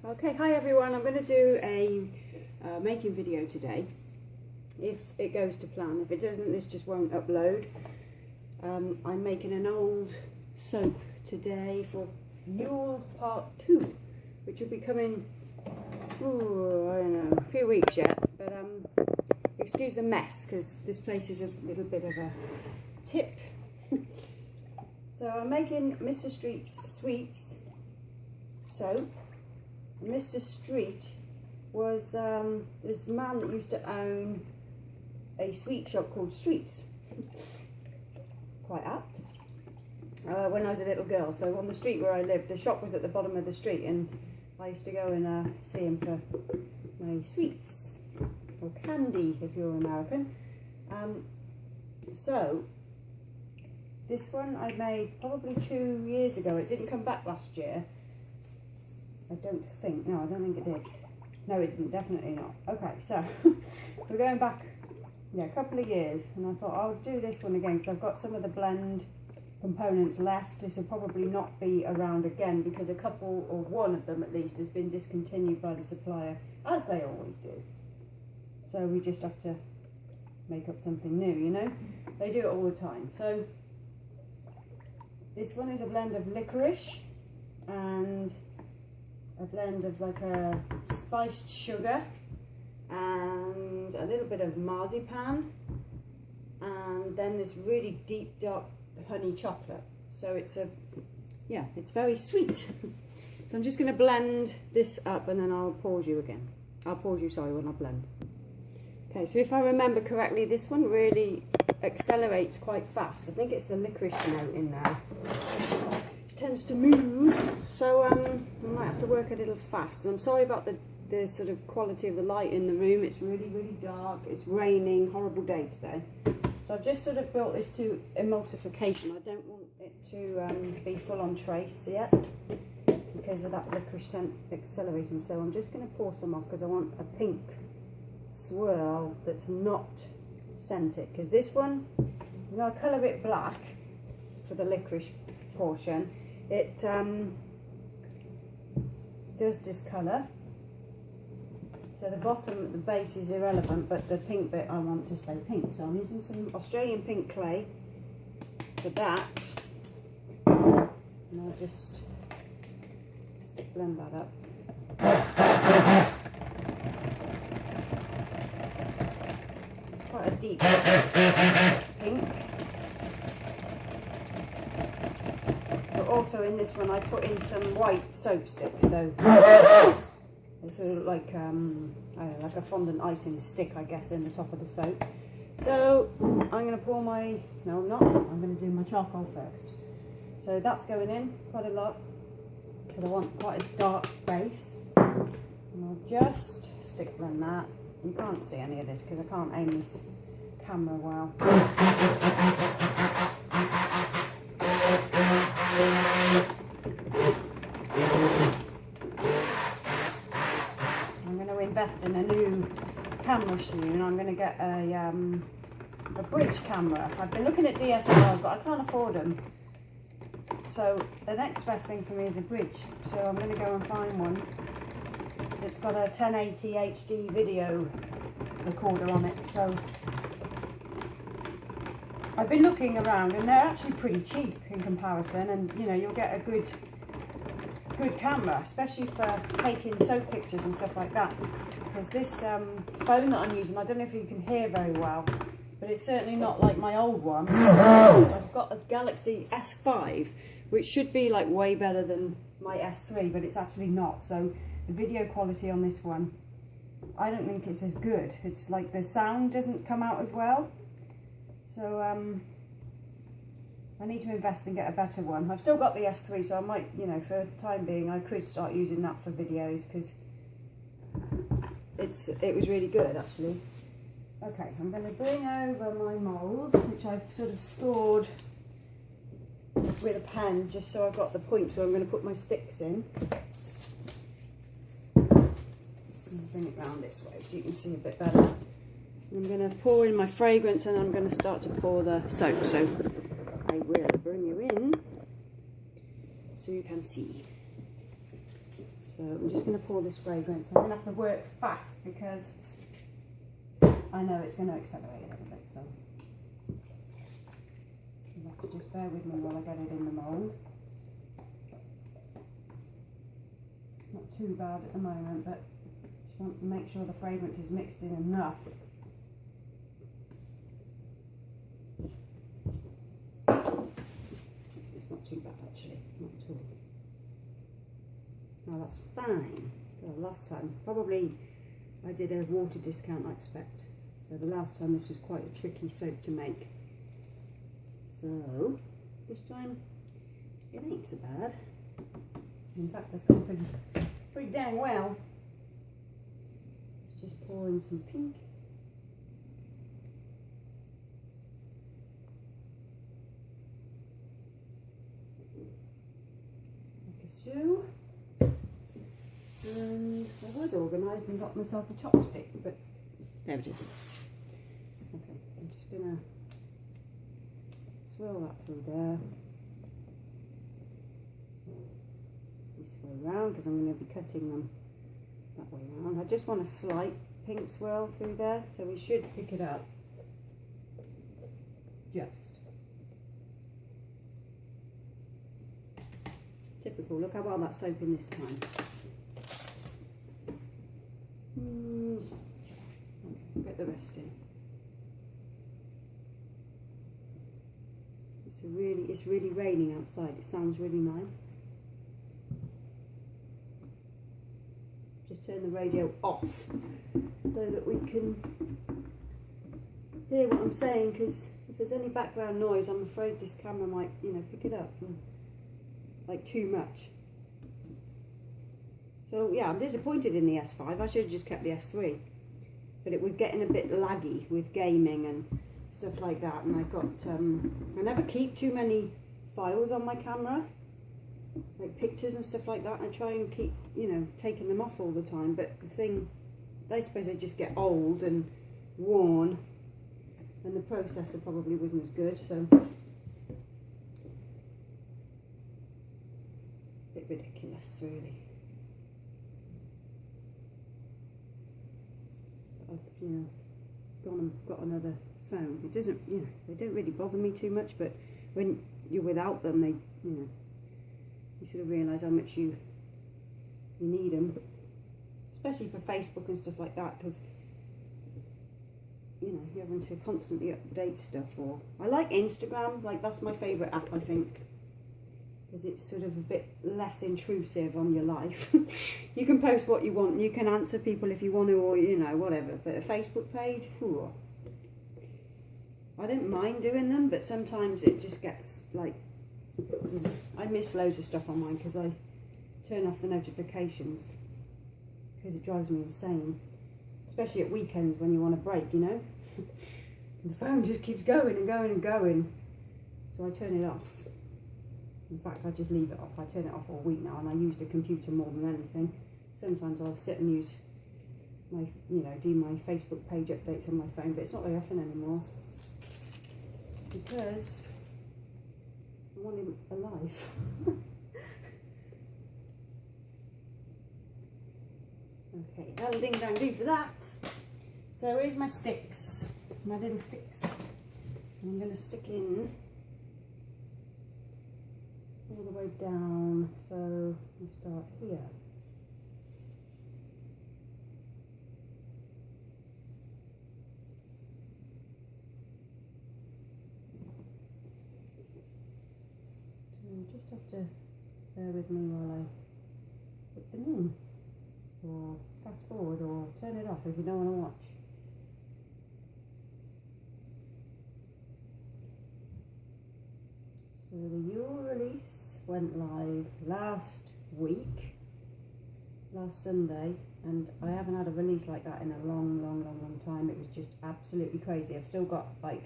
Okay, hi everyone. I'm going to do a making video today, if it goes to plan. If it doesn't, this just won't upload. I'm making an old soap today for Yule Part 2, which will be coming, I don't know, a few weeks yet. But excuse the mess, because this place is a little bit of a tip. So I'm making Mr. Street's Sweets soap. Mr. Street was this man that used to own a sweet shop called Streets. Quite apt. When I was a little girl, so on the street where I lived, the shop was at the bottom of the street, and I used to go and see him for my sweets, or candy if you're American. So this one I made probably 2 years ago. It didn't come back last year. I don't think. No, I don't think it did. No, it didn't. Definitely not. Okay, so we're going back, a couple of years, and I thought I'll do this one again because I've got some of the blend components left. This will probably not be around again because a couple, or one of them at least, has been discontinued by the supplier, as they always do. So we just have to make up something new, you know? They do it all the time. So this one is a blend of licorice and a blend of like a spiced sugar and a little bit of marzipan, and then this really deep dark honey chocolate. So it's it's very sweet. So I'm just going to blend this up and then I'll pause you again. I'll pause you, sorry, when I blend. Okay, so if I remember correctly, this one really accelerates quite fast. I think it's the licorice note in there. Tends to move, so I might have to work a little fast. And I'm sorry about the sort of quality of the light in the room. It's really dark. It's raining. Horrible day today. So I've just sort of built this to emulsification. I don't want it to be full on trace yet because of that licorice scent accelerating. So I'm just going to pour some off because I want a pink swirl that's not scented. Because this one, I'm going to colour it black for the licorice portion. It does discolour, so the bottom, the base is irrelevant, but the pink bit I want to stay pink. So I'm using some Australian pink clay for that, and I'll just blend that up. It's quite a deep pink. Also in this one I put in some white soap sticks, so it's sort of like I don't know, like a fondant icing stick, I guess, in the top of the soap. So I'm going to pour my, no I'm not, I'm going to do my charcoal first. So that's going in quite a lot because I want quite a dark base, and I'll just stick blend that. You can't see any of this because I can't aim this camera well. I'm going to invest in a new camera soon. I'm going to get a bridge camera. I've been looking at DSLRs, but I can't afford them. So the next best thing for me is a bridge. So I'm going to go and find one that's got a 1080 HD video recorder on it. So I've been looking around and they're actually pretty cheap in comparison, and you know, you'll get a good camera, especially for taking soap pictures and stuff like that. Because this phone that I'm using, I don't know if you can hear very well, but it's certainly not like my old one. I've got a Galaxy S5, which should be like way better than my S3, but it's actually not. So the video quality on this one, I don't think it's as good. It's like the sound doesn't come out as well. So I need to invest and get a better one. I've still got the S3, so I might, you know, for the time being, I could start using that for videos because it was really good actually. Okay, I'm going to bring over my mould, which I've sort of stored with a pen just so I've got the points where I'm going to put my sticks in. Bring it round this way so you can see a bit better. I'm going to pour in my fragrance and I'm going to start to pour the soap. So I will bring you in so you can see. So I'm just going to pour this fragrance. I'm going to have to work fast because I know it's going to accelerate a little bit. So you'll have to just bear with me while I get it in the mould. Not too bad at the moment, but just want to make sure the fragrance is mixed in enough. It's not too bad actually, not at all. Now that's fine. Well, last time, probably I did a water discount, I expect. So the last time this was quite a tricky soap to make. So this time it ain't so bad. In fact, that's gone pretty dang well. Let's just pour in some pink. Like so. And I was organised and got myself a chopstick, but there it is. Okay, I'm just going to swirl that through there. This way round, because I'm going to be cutting them that way round. I just want a slight pink swirl through there, so we should pick it up. Just. Typical, look how well that's soaping this time. Okay, get the rest in. It's really raining outside. It sounds really nice. Just turn the radio off so that we can hear what I'm saying, because if there's any background noise, I'm afraid this camera might, you know, pick it up and, like, too much. So yeah, I'm disappointed in the S5. I should have just kept the S3, but it was getting a bit laggy with gaming and stuff like that, and I got I never keep too many files on my camera, like pictures and stuff like that. I try and keep, you know, taking them off all the time, but the thing, I suppose they just get old and worn, and the processor probably wasn't as good, so a bit ridiculous really. I've, you know, gone and got another phone. It doesn't, you know, they don't really bother me too much, but when you're without them, they, you know, you sort of realise how much you need them, especially for Facebook and stuff like that, because, you know, you're having to constantly update stuff. Or I like Instagram, like that's my favourite app, I think, because it's sort of a bit less intrusive on your life. You can post what you want, you can answer people if you want to, or, you know, whatever. But a Facebook page, whew, I don't mind doing them, but sometimes it just gets like, you know, I miss loads of stuff on mine because I turn off the notifications because it drives me insane, especially at weekends when you want a break, you know. The phone just keeps going and going and going, so I turn it off. In fact, I just leave it off. I turn it off all week now, and I use the computer more than anything. Sometimes I'll sit and use my, you know, do my Facebook page updates on my phone, but it's not very often anymore because I want him alive. Okay, that'll ding dang do for that. So here's my sticks, my little sticks. I'm going to stick in all the way down, so we'll start here. So you just have to bear with me while I put them in, or fast forward, or turn it off if you don't want to watch. So the Euro release went live last week, last Sunday, and I haven't had a release like that in a long time. It was just absolutely crazy. I've still got like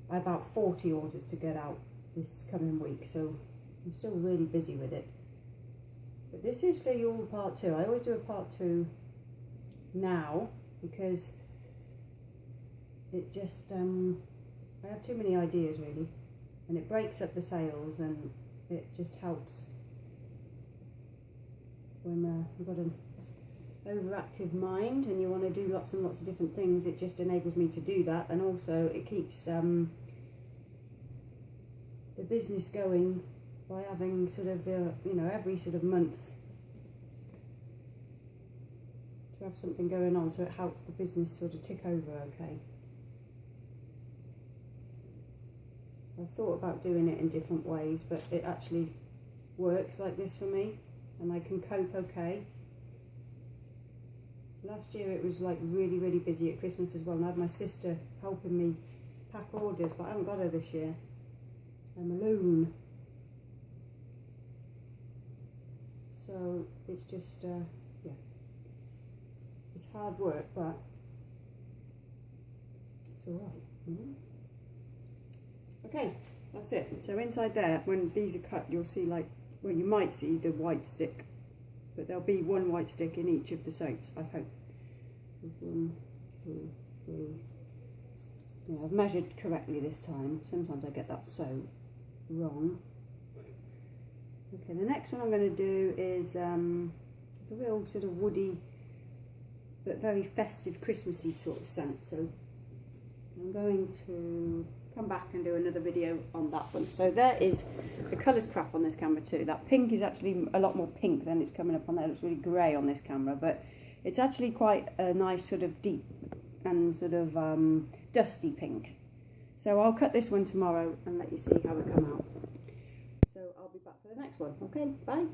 about 40 orders to get out this coming week, so I'm still really busy with it. But this is for your part 2. I always do a part 2 now because it just, I have too many ideas really, and it breaks up the sales, and it just helps when I've got an overactive mind and you want to do lots and lots of different things, it just enables me to do that, and also it keeps the business going by having sort of you know, every sort of month to have something going on, so it helps the business sort of tick over okay. I've thought about doing it in different ways, but it actually works like this for me, and I can cope okay. Last year it was like really, really busy at Christmas as well, and I had my sister helping me pack orders, but I haven't got her this year. I'm alone. So it's just, yeah, it's hard work, but it's alright, you know? Okay, that's it. So inside there, when these are cut, you'll see, like, well, you might see the white stick, but there'll be one white stick in each of the soaps, I hope. 1, 2, 3. Yeah, I've measured correctly this time. Sometimes I get that so wrong. Okay, the next one I'm going to do is a real sort of woody but very festive, Christmassy sort of scent. So I'm going to come back and do another video on that one. So there is the colours crap on this camera too. That pink is actually a lot more pink than it's coming up on there. It looks really grey on this camera, but it's actually quite a nice sort of deep and sort of dusty pink. So I'll cut this one tomorrow and let you see how it come out. So I'll be back for the next one. Okay, bye.